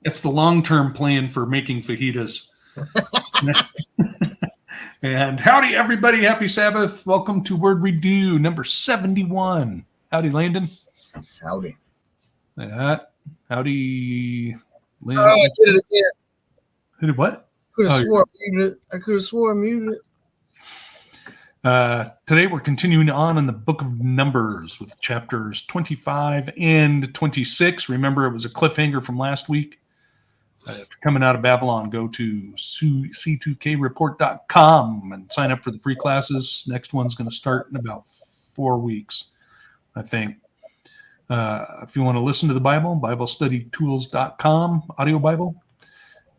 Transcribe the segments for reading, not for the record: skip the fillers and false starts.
It's the long-term plan for making fajitas. And howdy, everybody. Happy Sabbath. Welcome to Word Redeux, number 71. Howdy, Landon. Howdy. Howdy, Landon. Oh, I did it again. Who did what? I could have swore I muted it. Today we're continuing on in the book of Numbers with chapters 25 and 26. Remember, it was a cliffhanger from last week. If you're coming out of Babylon, go to c2kreport.com and sign up for the free classes. Next one's going to start in about 4 weeks, I think. If you want to listen to the Bible, BibleStudyTools.com, audio Bible.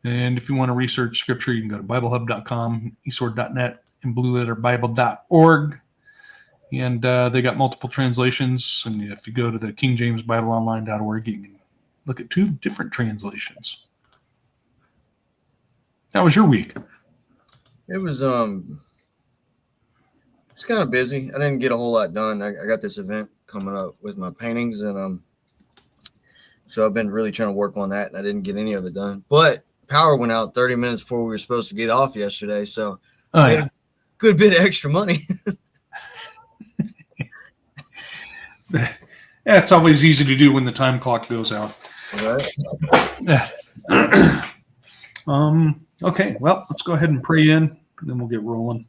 And if you want to research scripture, you can go to BibleHub.com, eSword.net, and BlueLetterBible.org. And they got multiple translations. And if you go to the King James Bible Online.org, you can look at 2 different translations. How was your week? It was it's kind of busy. I didn't get a whole lot done. I got this event coming up with my paintings, and so I've been really trying to work on that, and I didn't get any of it done. But power went out 30 minutes before we were supposed to get off yesterday, so I made a good bit of extra money. Yeah, it's always easy to do when the time clock goes out. Right. Okay, well, let's go ahead and pray in, and then we'll get rolling.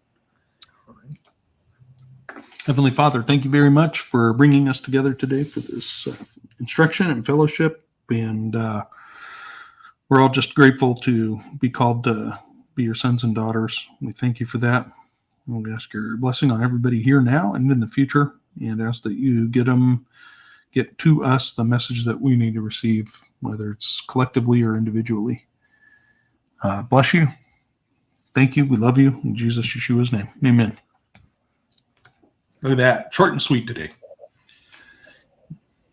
Heavenly Father, thank you very much for bringing us together today for this instruction and fellowship, and we're all just grateful to be called to be your sons and daughters. We thank you for that. We ask your blessing on everybody here now and in the future, and ask that you get to us the message that we need to receive, whether it's collectively or individually. Bless you. Thank you. We love you. In Jesus Yeshua's name. Amen. Look at that. Short and sweet today.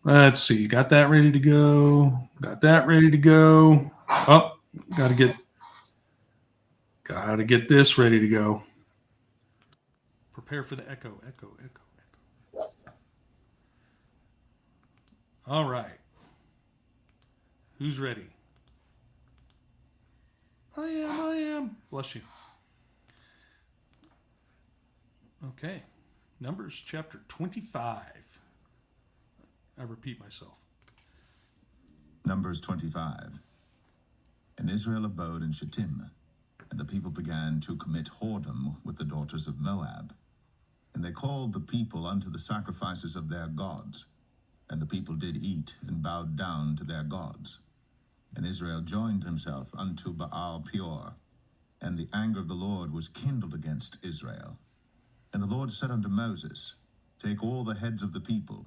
Let's see. Got that ready to go. Got that ready to go. Oh, gotta get this ready to go. Prepare for the echo. All right. Who's ready? I am. Bless you. Okay. Numbers chapter 25. I repeat myself. Numbers 25. And Israel abode in Shittim, and the people began to commit whoredom with the daughters of Moab. And they called the people unto the sacrifices of their gods, and the people did eat and bowed down to their gods. And Israel joined himself unto Baal Peor, and the anger of the Lord was kindled against Israel. And the Lord said unto Moses, Take all the heads of the people,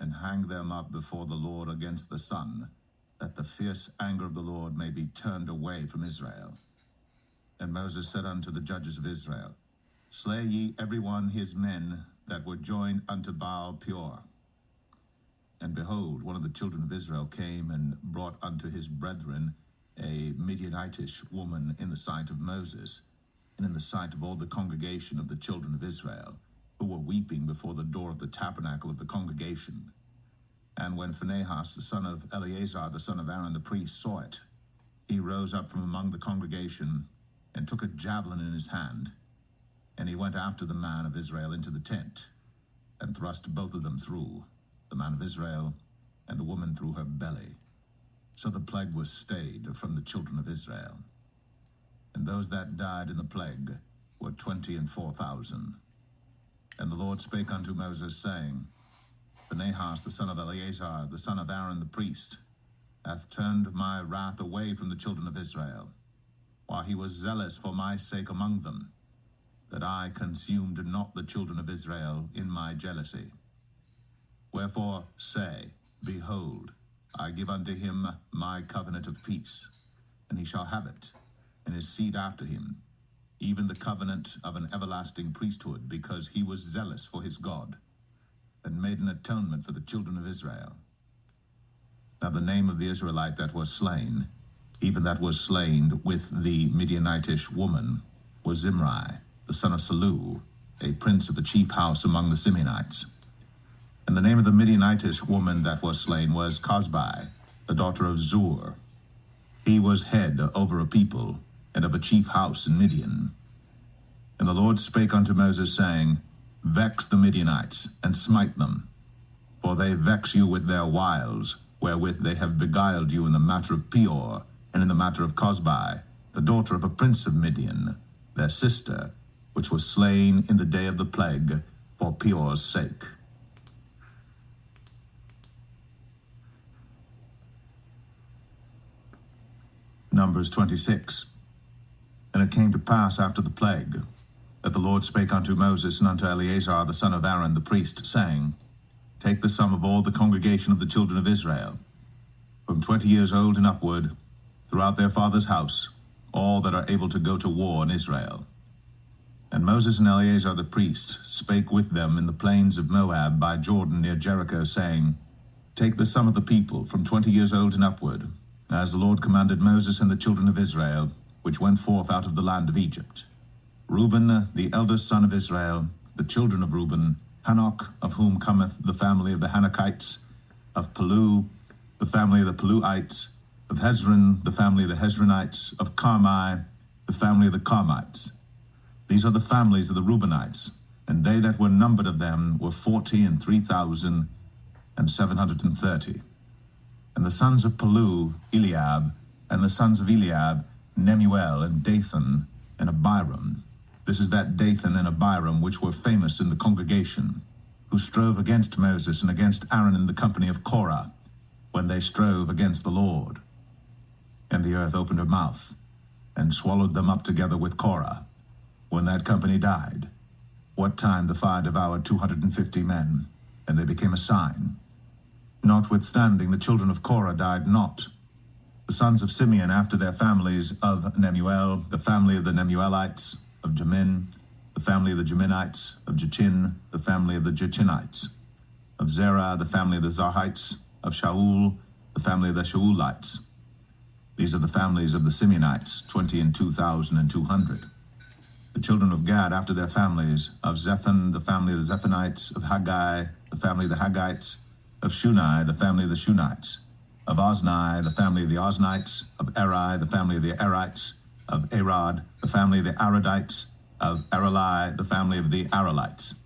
and hang them up before the Lord against the sun, that the fierce anger of the Lord may be turned away from Israel. And Moses said unto the judges of Israel, Slay ye every one his men that were joined unto Baal Peor. And behold, one of the children of Israel came and brought unto his brethren a Midianitish woman in the sight of Moses, and in the sight of all the congregation of the children of Israel, who were weeping before the door of the tabernacle of the congregation. And when Phinehas, the son of Eleazar, the son of Aaron the priest, saw it, he rose up from among the congregation, and took a javelin in his hand, and he went after the man of Israel into the tent, and thrust both of them through, the man of Israel and the woman through her belly. So the plague was stayed from the children of Israel. And those that died in the plague were 24,000. And the Lord spake unto Moses, saying, Phinehas, the son of Eleazar, the son of Aaron the priest, hath turned my wrath away from the children of Israel, while he was zealous for my sake among them, that I consumed not the children of Israel in my jealousy. Wherefore say, Behold, I give unto him my covenant of peace, and he shall have it, and his seed after him, even the covenant of an everlasting priesthood, because he was zealous for his God, and made an atonement for the children of Israel. Now the name of the Israelite that was slain, even that was slain with the Midianitish woman, was Zimri, the son of Salu, a prince of a chief house among the Simeonites. And the name of the Midianitish woman that was slain was Cosbi, the daughter of Zur. He was head over a people, and of a chief house in Midian. And the Lord spake unto Moses, saying, Vex the Midianites, and smite them. For they vex you with their wiles, wherewith they have beguiled you in the matter of Peor, and in the matter of Cosbi, the daughter of a prince of Midian, their sister, which was slain in the day of the plague, for Peor's sake. Numbers 26. And it came to pass after the plague, that the Lord spake unto Moses and unto Eleazar the son of Aaron the priest, saying, Take the sum of all the congregation of the children of Israel, from 20 years old and upward, throughout their father's house, all that are able to go to war in Israel. And Moses and Eleazar the priest spake with them in the plains of Moab by Jordan near Jericho, saying, Take the sum of the people from 20 years old and upward, as the Lord commanded Moses and the children of Israel, which went forth out of the land of Egypt. Reuben, the eldest son of Israel, the children of Reuben, Hanok, of whom cometh the family of the Hanokites, of Palu, the family of the Paluites, of Hezron, the family of the Hezronites, of Carmi, the family of the Carmites. These are the families of the Reubenites, and they that were numbered of them were 40,003,730. And the sons of Palu, Eliab, and the sons of Eliab, Nemuel, and Dathan, and Abiram. This is that Dathan and Abiram which were famous in the congregation, who strove against Moses and against Aaron in the company of Korah, when they strove against the Lord. And the earth opened her mouth, and swallowed them up together with Korah, when that company died, what time the fire devoured 250 men, and they became a sign. Notwithstanding, the children of Korah died not. The sons of Simeon after their families, of Nemuel, the family of the Nemuelites, of Jamin, the family of the Jaminites, of Jachin, the family of the Jachinites, of Zerah, the family of the Zarhites, of Shaul, the family of the Shaulites. These are the families of the Simeonites, 22,200. The children of Gad after their families, of Zephon, the family of the Zephonites, of Haggai, the family of the Haggites, of Shunai, the family of the Shunites, of Ozni, the family of the Oznites, of Eri, the family of the Erites, of Arad, the family of the Aradites, of Aralai, the family of the Aralites.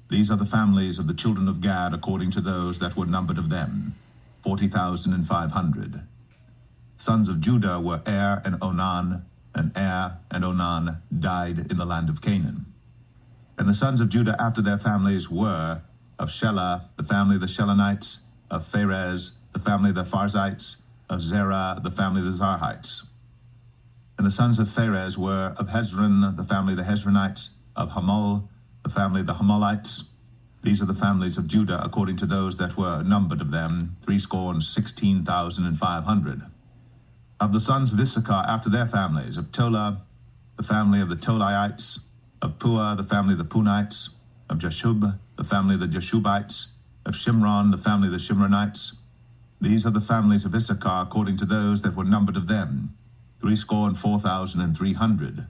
These are the families of the children of Gad according to those that were numbered of them, 40,500. Sons of Judah were Er and Onan, and Er and Onan died in the land of Canaan. And the sons of Judah after their families were of Shelah, the family of the Shelonites, of Pharez, the family of the Pharzites, of Zerah, the family of the Zarhites. And the sons of Pharez were of Hezron, the family of the Hezronites, of Hamul, the family of the Hamulites. These are the families of Judah according to those that were numbered of them, 16,500. Of the sons of Issachar after their families, of Tola, the family of the Tolaites, of Pua, the family of the Punites, of Jashub, the family of the Jashubites, of Shimron, the family of the Shimronites. These are the families of Issachar according to those that were numbered of them, 64,300.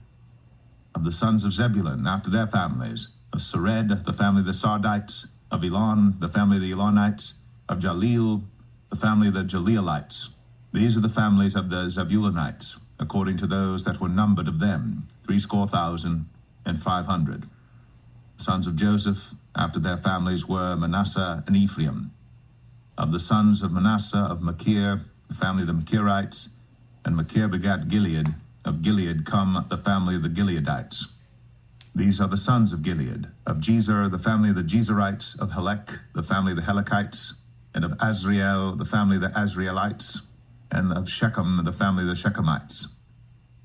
Of the sons of Zebulun after their families, of Sered, the family of the Sardites, of Elon, the family of the Elonites, of Jaleel, the family of the Jaleelites. These are the families of the Zebulunites, according to those that were numbered of them, 64,500. Sons of Joseph after their families were Manasseh and Ephraim. Of the sons of Manasseh, of Machir, the family of the Machirites, and Machir begat Gilead. Of Gilead come the family of the Gileadites. These are the sons of Gilead. Of Jezer, the family of the Jezerites. Of Helek, the family of the Helekites. And of Azriel, the family of the Azrielites. And of Shechem, the family of the Shechemites.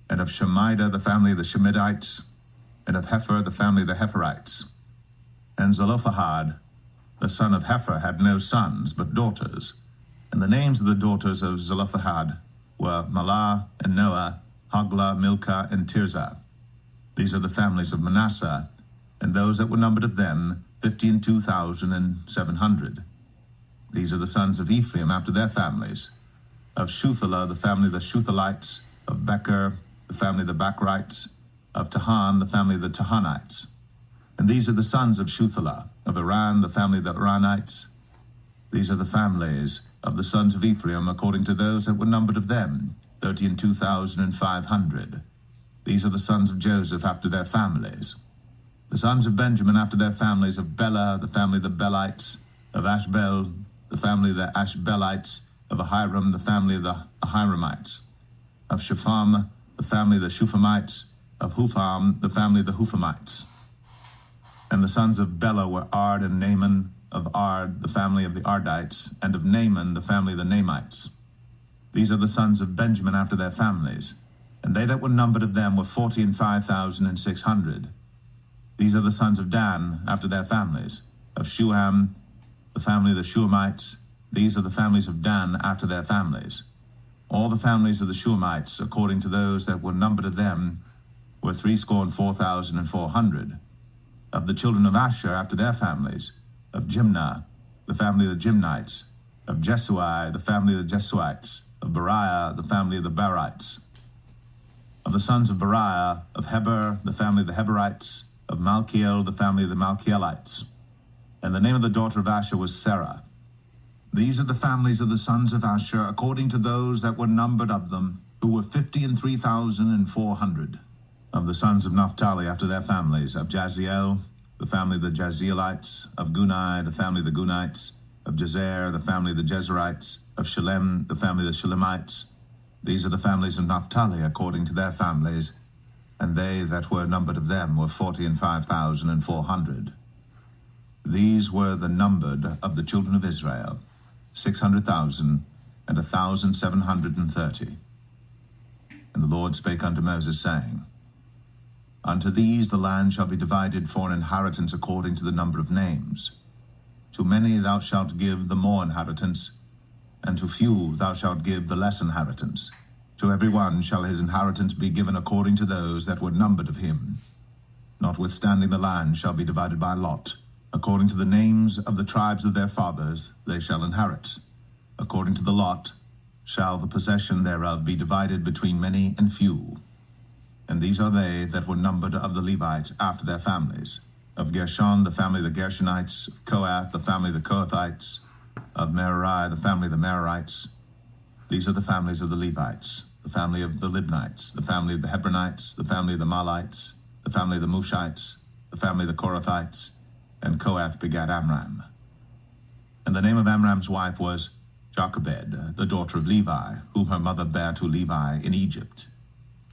And of Shemida, the family of the Shemidites. And of Hepher, the family of the Hepherites. And Zelophehad, the son of Hepher, had no sons, but daughters. And the names of the daughters of Zelophehad were Malah and Noah, Hoglah, Milcah, and Tirzah. These are the families of Manasseh, and those that were numbered of them, 52,700. These are the sons of Ephraim after their families. Of Shuthelah, the family of the Shuthalites. Of Becher, the family of the Bachrites. Of Tahan, the family of the Tahanites. And these are the sons of Shuthelah. Of Iran, the family of the Iranites. These are the families of the sons of Ephraim according to those that were numbered of them, 32,500. These are the sons of Joseph after their families. The sons of Benjamin after their families: of Bela, the family of the Belites; of Ashbel, the family of the Ashbelites; of Ahiram, the family of the Ahiramites; of Shepham, the family of the Shuphamites; of Hupham, the family of the Huphamites. And the sons of Bela were Ard and Naaman; of Ard, the family of the Ardites; and of Naaman, the family of the Naamites. These are the sons of Benjamin after their families, and they that were numbered of them were 45,600. These are the sons of Dan after their families: of Shuham, the family of the Shuhamites. These are the families of Dan after their families. All the families of the Shuhamites, according to those that were numbered of them, were 64,400. Of the children of Asher after their families: of Jimnah, the family of the Jimnites; of Jesui, the family of the Jesuites; of Beriah, the family of the Berites. Of the sons of Beriah: of Heber, the family of the Heberites; of Malkiel, the family of the Malkielites. And the name of the daughter of Asher was Sarah. These are the families of the sons of Asher, according to those that were numbered of them, who were 53,400. Of the sons of Naphtali after their families: of Jaziel, the family of the Jazielites; of Gunai, the family of the Gunites; of Jezer, the family of the Jezerites; of Shalem, the family of the Shalemites. These are the families of Naphtali according to their families, and they that were numbered of them were 45,400. These were the numbered of the children of Israel, 600,000 and 1,730. And the Lord spake unto Moses, saying, Unto these the land shall be divided for an inheritance according to the number of names. To many thou shalt give the more inheritance, and to few thou shalt give the less inheritance. To every one shall his inheritance be given according to those that were numbered of him. Notwithstanding the land shall be divided by lot. According to the names of the tribes of their fathers they shall inherit. According to the lot shall the possession thereof be divided between many and few. And these are they that were numbered of the Levites after their families: of Gershon, the family of the Gershonites; of Kohath, the family of the Kohathites; of Merari, the family of the Merarites. These are the families of the Levites: the family of the Libnites, the family of the Hebronites, the family of the Malites, the family of the Mushites, the family of the Korathites. And Kohath begat Amram. And the name of Amram's wife was Jochebed, the daughter of Levi, whom her mother bare to Levi in Egypt.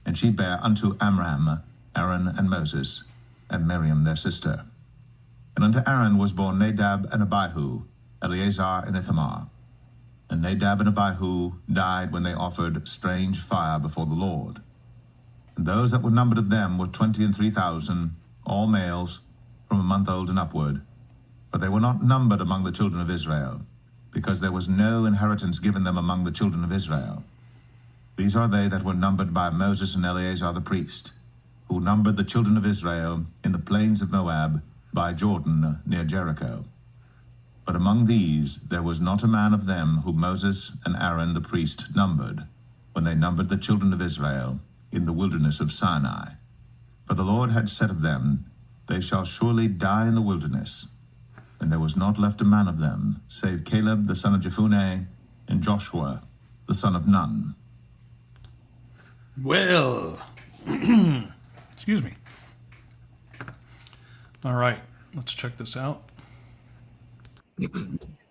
And she bare unto Amram Aaron and Moses, and Miriam their sister. And unto Aaron was born Nadab and Abihu, Eleazar and Ithamar. And Nadab and Abihu died when they offered strange fire before the Lord. And those that were numbered of them were 23,000, all males, from a month old and upward. But they were not numbered among the children of Israel, because there was no inheritance given them among the children of Israel. These are they that were numbered by Moses and Eleazar the priest, who numbered the children of Israel in the plains of Moab by Jordan near Jericho. But among these there was not a man of them whom Moses and Aaron the priest numbered, when they numbered the children of Israel in the wilderness of Sinai. For the Lord had said of them, They shall surely die in the wilderness. And there was not left a man of them, save Caleb the son of Jephunneh, and Joshua the son of Nun. Well, excuse me. All right, let's check this out.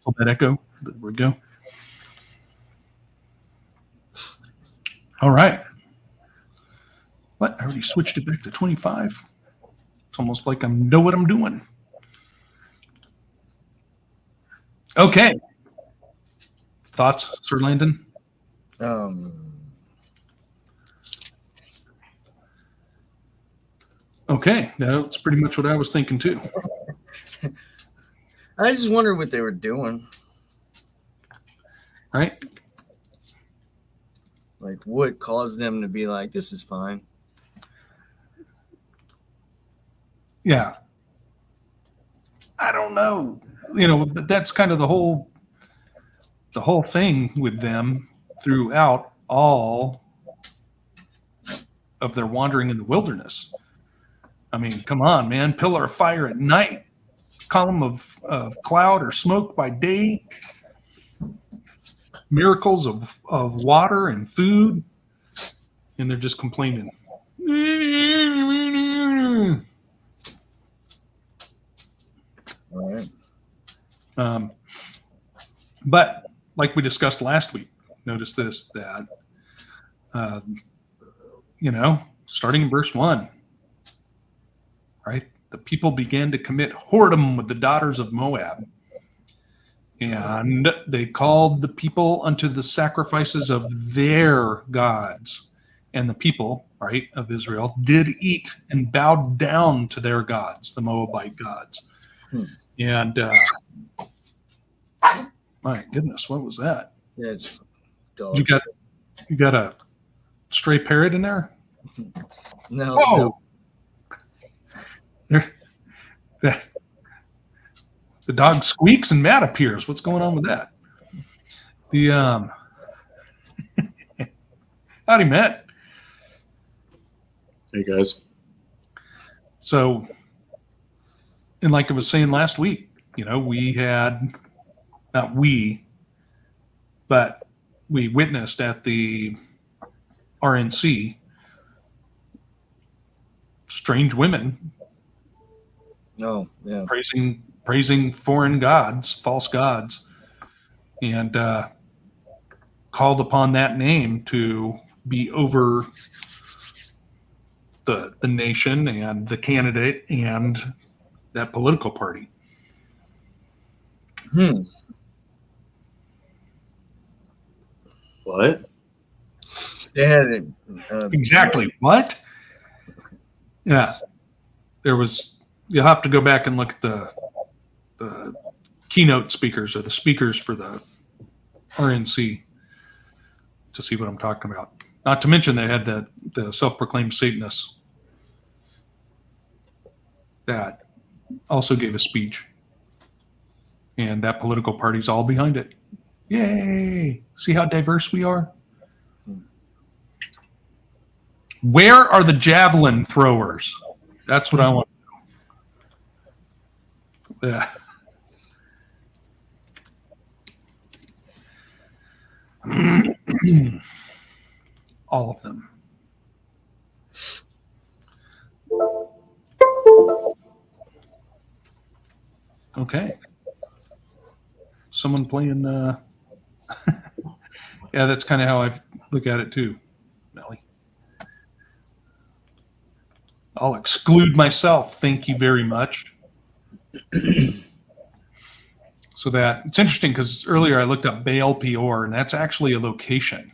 Hold that echo. There we go. All right. What? I already switched it back to 25. It's almost like I know what I'm doing. Okay. Thoughts, Sir Landon? Okay, that's pretty much what I was thinking too. I just wondered what they were doing. Right? Like, what caused them to be like, this is fine? Yeah. I don't know. But that's kind of the whole thing with them throughout all of their wandering in the wilderness. I mean, come on, man. Pillar of fire at night, column of cloud or smoke by day, miracles of water and food. and they're just complaining. All right. But like we discussed last week, notice this, that, starting in verse 1, right? The people began to commit whoredom with the daughters of Moab. And they called the people unto the sacrifices of their gods. And the people, right, of Israel did eat and bowed down to their gods, the Moabite gods. And my goodness, what was that? Yeah, just dogs. You got a stray parrot in there? No. Whoa! No. The dog squeaks and Matt appears. What's going on with that? Howdy, Matt. Hey, guys. So, and like I was saying last week, we had, not we, but we witnessed at the RNC strange women praising foreign gods, false gods, and called upon that name to be over the nation and the candidate and that political party. What? They had it. Exactly. What? Yeah. There was, you'll have to go back and look at the keynote speakers or the speakers for the RNC to see what I'm talking about. Not to mention they had the self-proclaimed Satanists that also gave a speech. And that political party's all behind it. Yay! See how diverse we are? Where are the javelin throwers? That's what I want to know. Yeah. All of them. Okay. Someone playing yeah, that's kind of how I look at it too, Melly. I'll exclude myself. Thank you very much. So that it's interesting because earlier I looked up Baal Peor, and that's actually a location.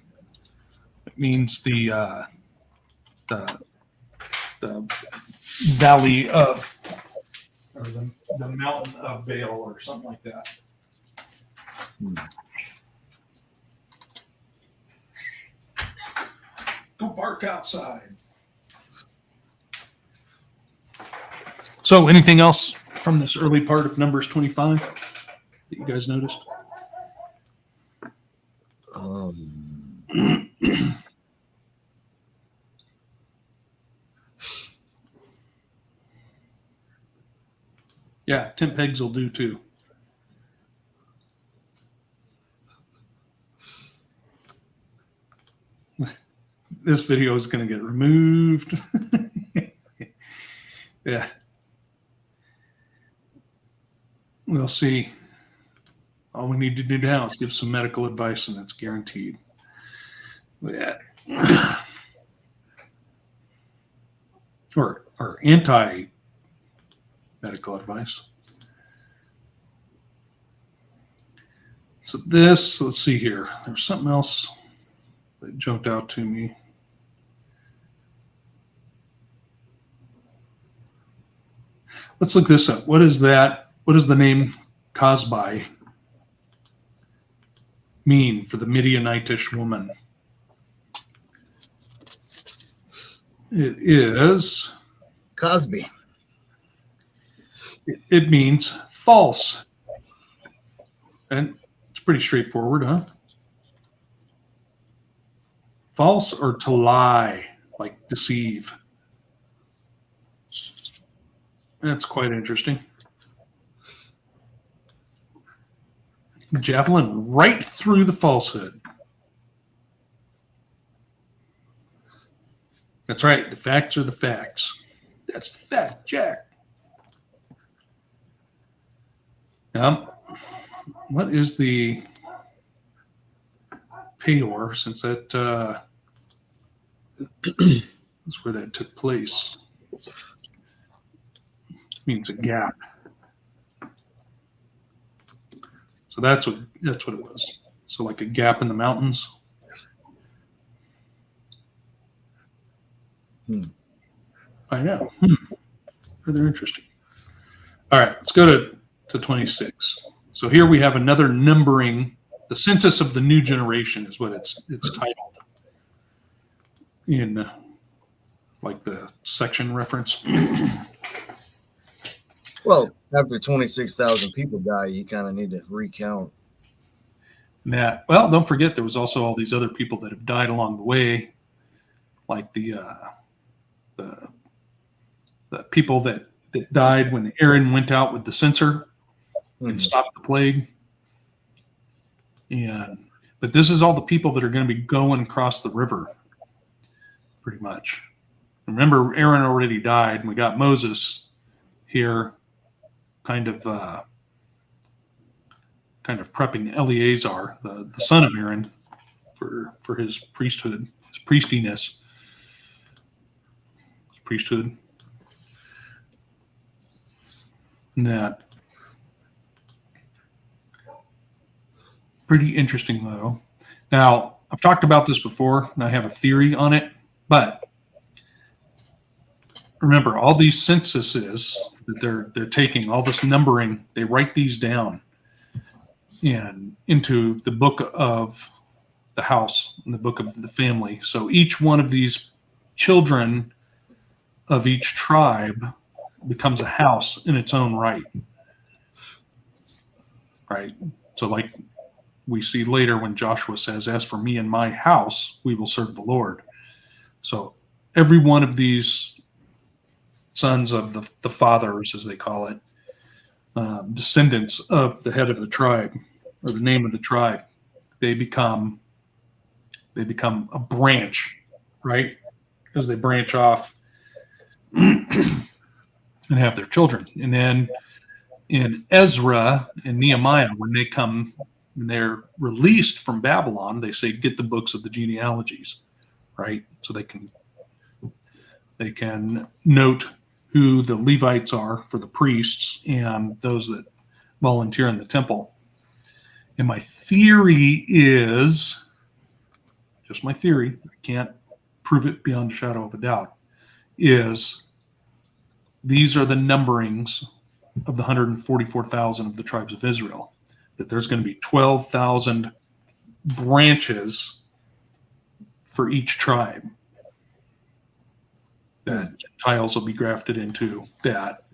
It means the valley of, or the mountain of Baal, or something like that. Go bark outside. So, anything else from this early part of Numbers 25 that you guys noticed? Yeah, 10 pegs will do too. This video is going to get removed. Yeah. We'll see. All we need to do now is give some medical advice, and that's guaranteed. Yeah. Or anti-medical advice. So this, let's see here. There's something else that jumped out to me. Let's look this up. What is that? What does the name Cosbi mean for the Midianitish woman? It is Cosby. It means false. And it's pretty straightforward, huh? False or to lie, like deceive. That's quite interesting. Javelin right through the falsehood. That's right. The facts are the facts. That's the fact, Jack. What is the payor, since that that's where that took place? Means a gap. So that's what it was. So like a gap in the mountains. I know. Rather interesting. All right, let's go to 26. So here we have another numbering. The census of the new generation is what it's titled in like the section reference. Well, after 26,000 people die, you kind of need to recount. Well, don't forget there was also all these other people that have died along the way, like the people that died when Aaron went out with the censer and stopped the plague. But this is all the people that are going to be going across the river, pretty much. Remember, Aaron already died, and we got Moses here, kind of prepping Eleazar, the son of Aaron, for his priesthood, his priestiness, his priesthood. And that pretty interesting, though. Now, I've talked about this before, and I have a theory on it, but remember, all these censuses that they're taking, all this numbering, they write these down and into the book of the house, in the book of the family. So each one of these children of each tribe becomes a house in its own right. Right? So like we see later when Joshua says, "As for me and my house, we will serve the Lord." So every one of these sons of the fathers, as they call it, descendants of the head of the tribe, or the name of the tribe, they become a branch, right? As they branch off and have their children. And then in Ezra and Nehemiah, when they're released from Babylon, they say, get the books of the genealogies, right? So they can note who the Levites are for the priests and those that volunteer in the temple. And my theory is, just my theory, I can't prove it beyond a shadow of a doubt, is these are the numberings of the 144,000 of the tribes of Israel, that there's going to be 12,000 branches for each tribe that Gentiles will be grafted into, that,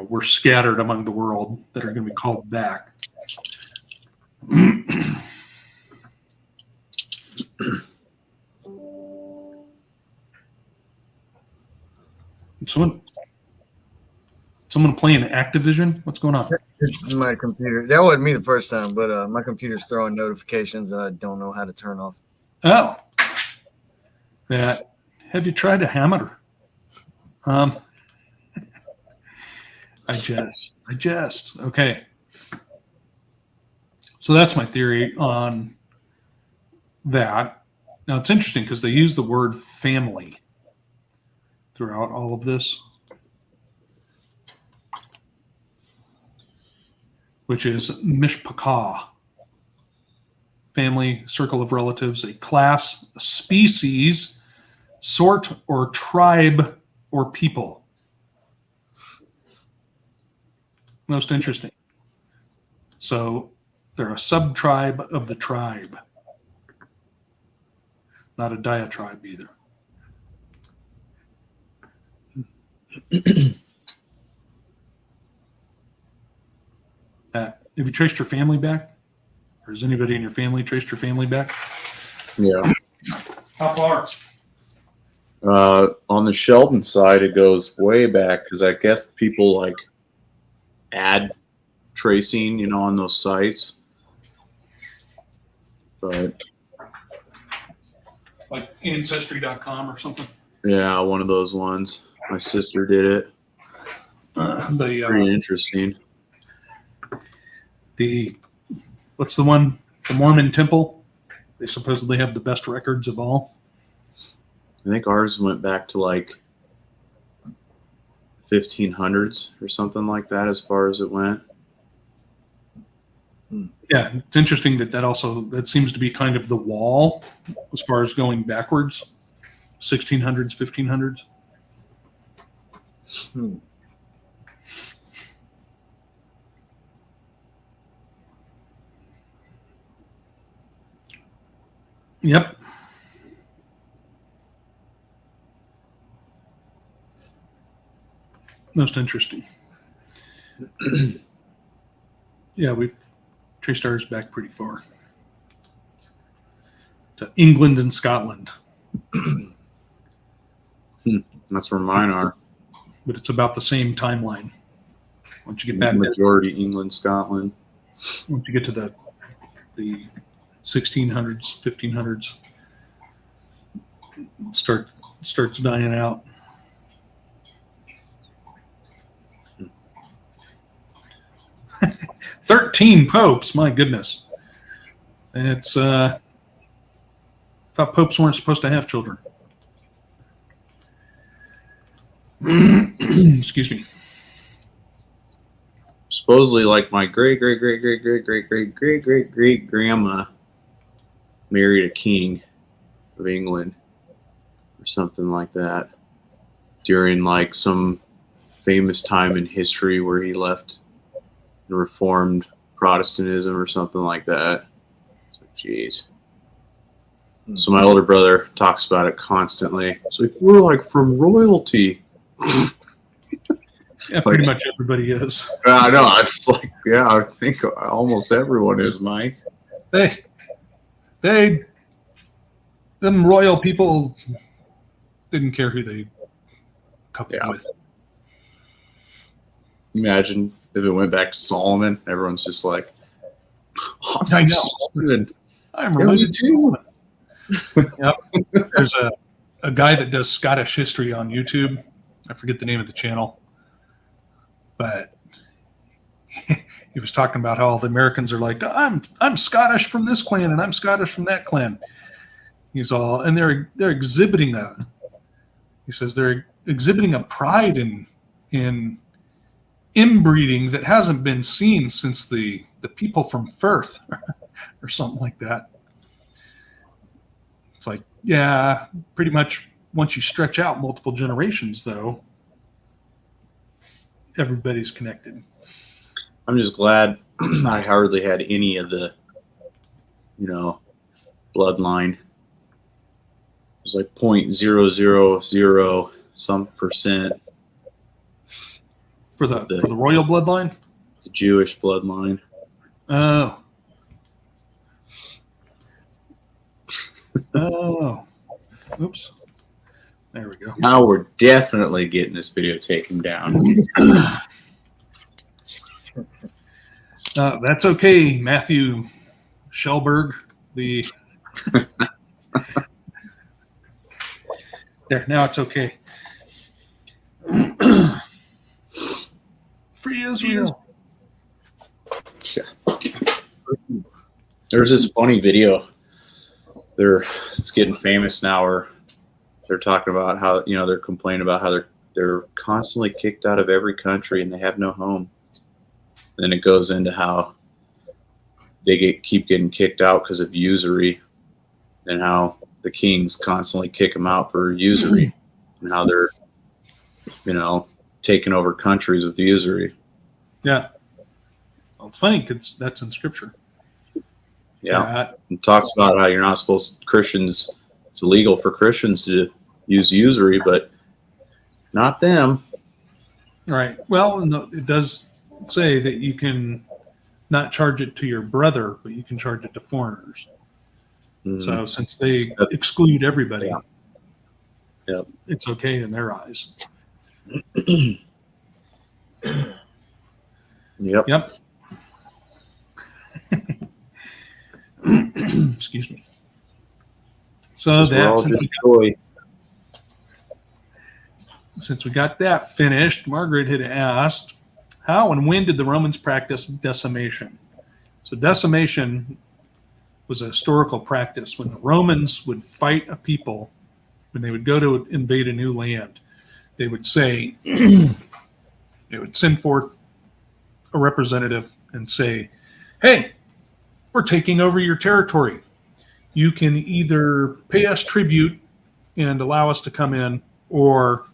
were scattered among the world, that are going to be called back. Someone playing Activision? What's going on? It's my computer. That wasn't me the first time, but my computer's throwing notifications that I don't know how to turn off. Oh. Have you tried a hammer? I just. Okay. So that's my theory on that. Now, it's interesting because they use the word family throughout all of this, which is mishpachah, family, circle of relatives, a class, a species, sort or tribe or people. Most interesting. So they're a sub-tribe of the tribe, not a diatribe either. Have you traced your family back? Or has anybody in your family traced your family back? Yeah. How far? On the Sheldon side, it goes way back because I guess people like add tracing, on those sites. But like Ancestry.com or something. Yeah, one of those ones. My sister did it. Pretty interesting. What's the one? The Mormon Temple. They supposedly have the best records of all. I think ours went back to like 1500s or something like that as far as it went. Yeah, it's interesting that seems to be kind of the wall as far as going backwards. 1600s, 1500s. Hmm. Yep. Most interesting. Yeah, we've traced ours back pretty far to England and Scotland, That's where mine are. but it's about the same timeline. Once you get back, Majority England, Scotland. once you get to the 1600s, 1500s, starts dying out. Hmm. 13 popes, my goodness. It's thought popes weren't supposed to have children. Excuse me. Supposedly, like my great grandma married a king of England or something like that during like some famous time in history where he left and reformed Protestantism or something like that. It's like, geez. So my older brother talks about it constantly. It's like, we're like from royalty. Yeah, pretty much everybody is. I know. It's like, yeah, I think almost everyone is, Mike. Them royal people didn't care who they coupled with. Imagine if it went back to Solomon. Everyone's just like, oh, I know. Solomon. I'm related to Solomon. Yep. There's a guy that does Scottish history on YouTube. I forget the name of the channel, but he was talking about how all the Americans are like, I'm Scottish from this clan and I'm Scottish from that clan. He's all, and they're exhibiting he says they're exhibiting a pride in inbreeding that hasn't been seen since the people from Firth or something like that. It's like, yeah, pretty much once you stretch out multiple generations, though, everybody's connected. I'm just glad I hardly had any of the, bloodline. It was like 0.000 some percent For the royal bloodline? the Jewish bloodline. Oh. Oh. Oops. There we go. Now we're definitely getting this video taken down. That's okay, Matthew Schellberg. There, now it's okay. Free Israel. There's this funny video. It's getting famous now, where they're talking about how they're complaining about how they're constantly kicked out of every country and they have no home. And then it goes into how they keep getting kicked out because of usury, and how the kings constantly kick them out for usury, and how they're taking over countries with usury. Yeah. Well, it's funny because that's in scripture. Yeah. It talks about how you're not supposed Christians. It's illegal for Christians to use usury, but not them. Right. Well, it does say that you can not charge it to your brother, but you can charge it to foreigners. Mm-hmm. So since they exclude everybody, Yep. It's okay in their eyes. Yep. Yep. Excuse me. So We're all just toy. since we got that finished, Margaret had asked, how and when did the Romans practice decimation? So decimation was a historical practice when the Romans would fight a people, when they would go to invade a new land. They would say, they would send forth a representative and say, hey, we're taking over your territory. You can either pay us tribute and allow us to come in, or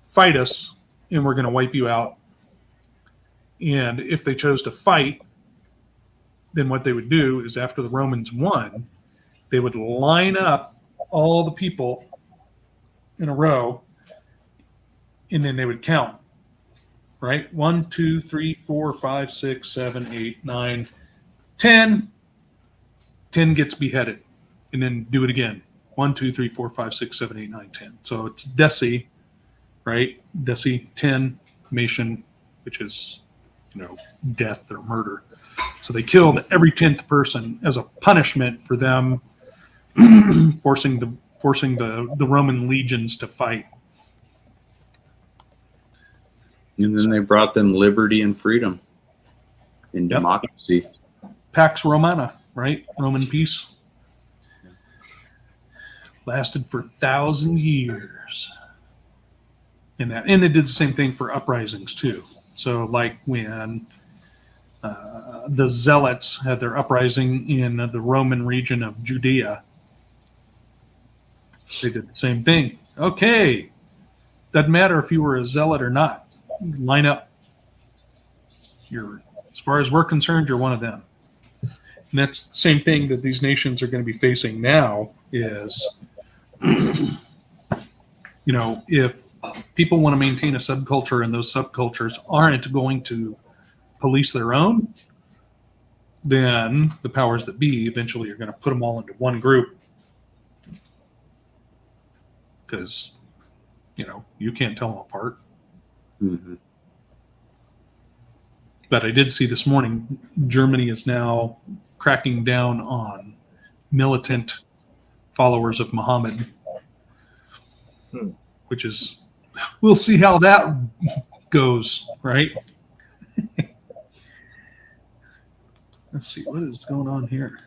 fight us and we're going to wipe you out. And if they chose to fight, then what they would do is after the Romans won, they would line up all the people in a row, and then they would count, right? 1, 2, 3, 4, 5, 6, 7, 8, 9, 10. 10 gets beheaded, and then do it again. 1, 2, 3, 4, 5, 6, 7, 8, 9, 10. So it's deci, right? Deci, 10, mation, which is, death or murder. So they killed every 10th person as a punishment for them forcing the Roman legions to fight. And then they brought them liberty and freedom and Yep. democracy. Pax Romana, right? Roman peace. Lasted for 1,000 years. And they did the same thing for uprisings too. So like when the Zealots had their uprising in the Roman region of Judea, they did the same thing. Okay, doesn't matter if you were a zealot or not. Line up. As far as we're concerned, you're one of them. And that's the same thing that these nations are going to be facing now is, if people want to maintain a subculture and those subcultures aren't going to police their own, then the powers that be eventually are going to put them all into one group because, you can't tell them apart. Mm-hmm. But I did see this morning, Germany is now cracking down on militant followers of Muhammad, which is, we'll see how that goes, right? Let's see, what is going on here?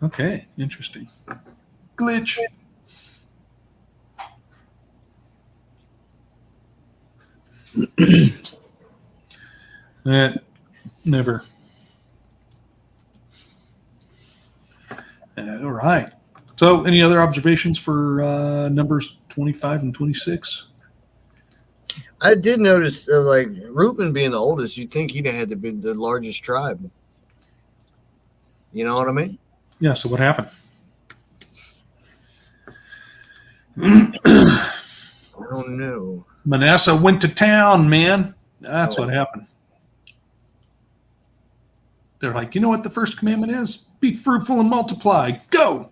Okay, interesting. Glitch. Never. All right. So, any other observations for numbers 25 and 26? I did notice, like Reuben being the oldest, you'd think he'd have had to be the largest tribe. You know what I mean? Yeah. So, what happened? I don't know. Manasseh went to town, man. That's what happened. They're like, you know what the first commandment is? Be fruitful and multiply. Go.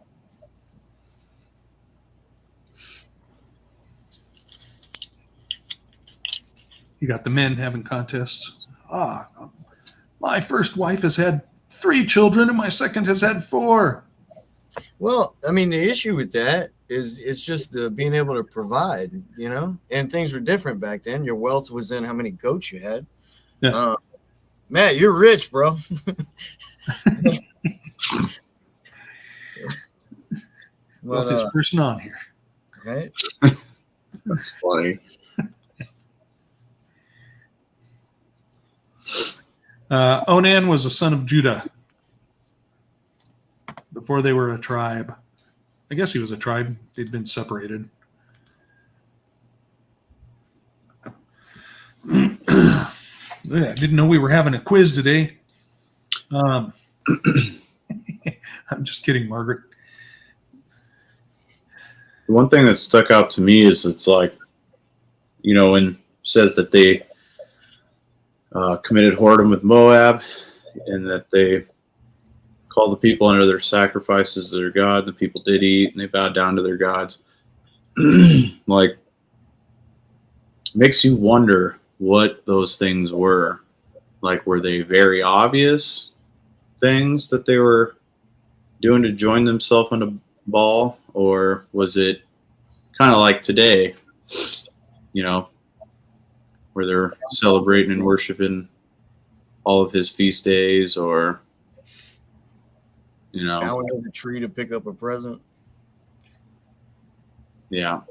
You got the men having contests. My first wife has had 3 children and my second has had 4. Well, I mean, the issue with that is it's just the being able to provide, and things were different back then. Your wealth was in how many goats you had. Yeah. Matt, you're rich, bro. Wealthiest person on here. Right? That's funny. Onan was a son of Judah before they were a tribe. I guess he was a tribe. They'd been separated. I didn't know we were having a quiz today. I'm just kidding, Margaret. The one thing that stuck out to me is it's like, when it says that they committed whoredom with Moab and that they called the people under their sacrifices to their God. The people did eat and they bowed down to their gods. Like, makes you wonder what those things were. Like, were they very obvious things that they were doing to join themselves ball, or was it kind of like today, where they're celebrating and worshiping all of his feast days, or, Bowing to the tree to pick up a present. yeah.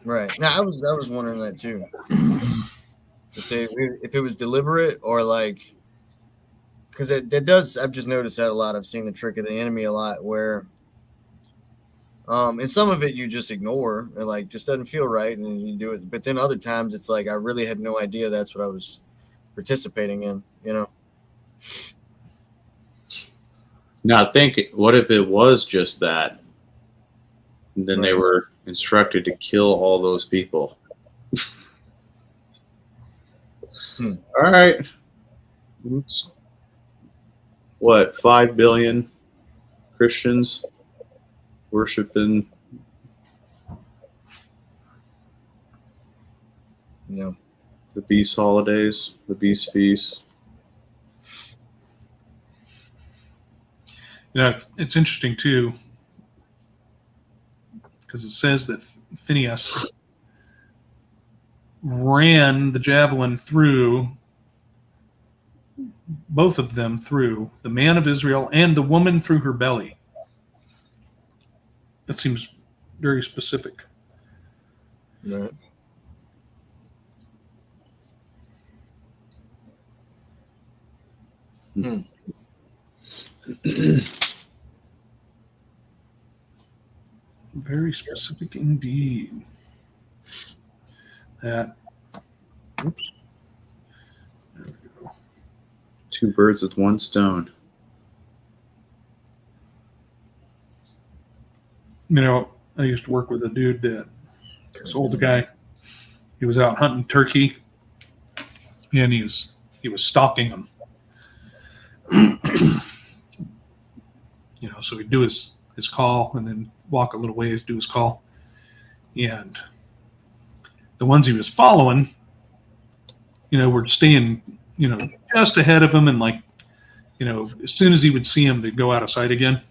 Right. Now I was wondering that too. If it was deliberate or like, because that does, I've just noticed that a lot. I've seen the trick of the enemy a lot where, and some of it you just ignore or like just doesn't feel right and you do it. But then other times it's like I really had no idea that's what I was participating in. Now think, what if it was just that? And then they were instructed to kill all those people. All right. Oops. What, 5 billion Christians worshiping? Yeah. The beast holidays, the beast feasts. It's interesting too, because it says that Phineas ran the javelin through both of them, through the man of Israel and the woman through her belly. That seems very specific. Right. Very specific indeed. That. Oops. There we go. 2 birds with 1 stone. I used to work with a dude that sold a guy. He was out hunting turkey, and he was stalking them. So he'd do his call and then walk a little ways, do his call. And the ones he was following, were staying, just ahead of him. And as soon as he would see him, they'd go out of sight again.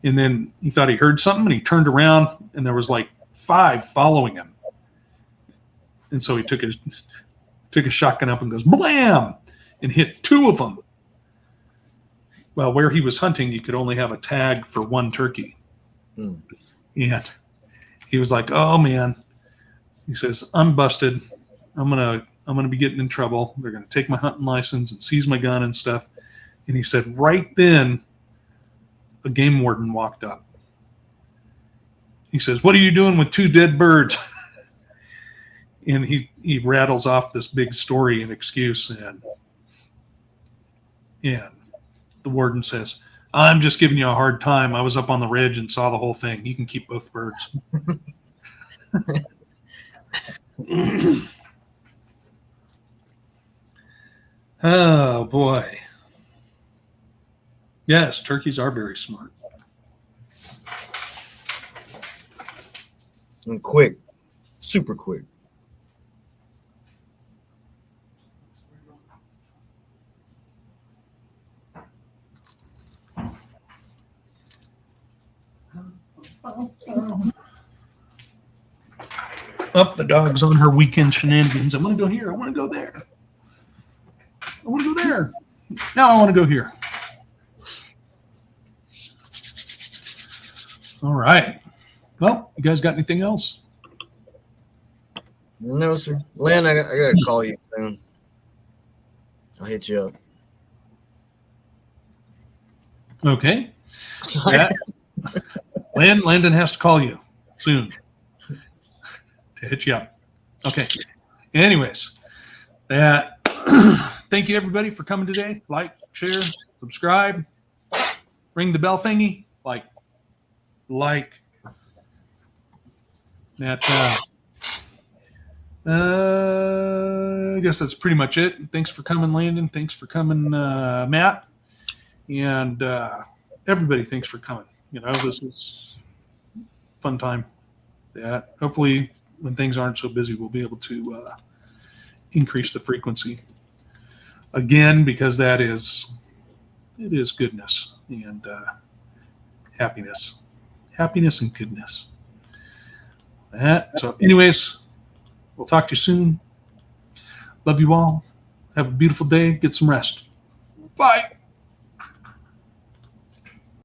And then he thought he heard something and he turned around and there was like 5 following him. And so he took his shotgun up and goes, blam, and hit 2 of them. Well, where he was hunting, you could only have a tag for 1 turkey. And he was like, oh man, he says, I'm busted. I'm going to be getting in trouble. They're going to take my hunting license and seize my gun and stuff. And he said, right then, a game warden walked up. He says, what are you doing with 2 dead birds? And he rattles off this big story and excuse. And the warden says, I'm just giving you a hard time. I was up on the ridge and saw the whole thing. You can keep both birds. Oh, boy. Yes, turkeys are very smart. And quick. Super quick. Up, the dog's on her weekend shenanigans. I want to go here. I want to go there. I want to go there. Now I want to go here. All right. Well, you guys got anything else? No, sir. Len, I got to call you soon. I'll hit you up. Okay. Landon has to call you soon to hit you up. Okay. Anyways, thank you everybody for coming today. Like, share, subscribe, ring the bell thingy. Like that. I guess that's pretty much it. Thanks for coming, Landon. Thanks for coming, Matt, and everybody. Thanks for coming. This is a fun time. That hopefully, when things aren't so busy, we'll be able to increase the frequency again, because it is goodness and happiness. happiness and goodness. So anyways, we'll talk to you soon. Love you all. Have a beautiful day. Get some rest. Bye.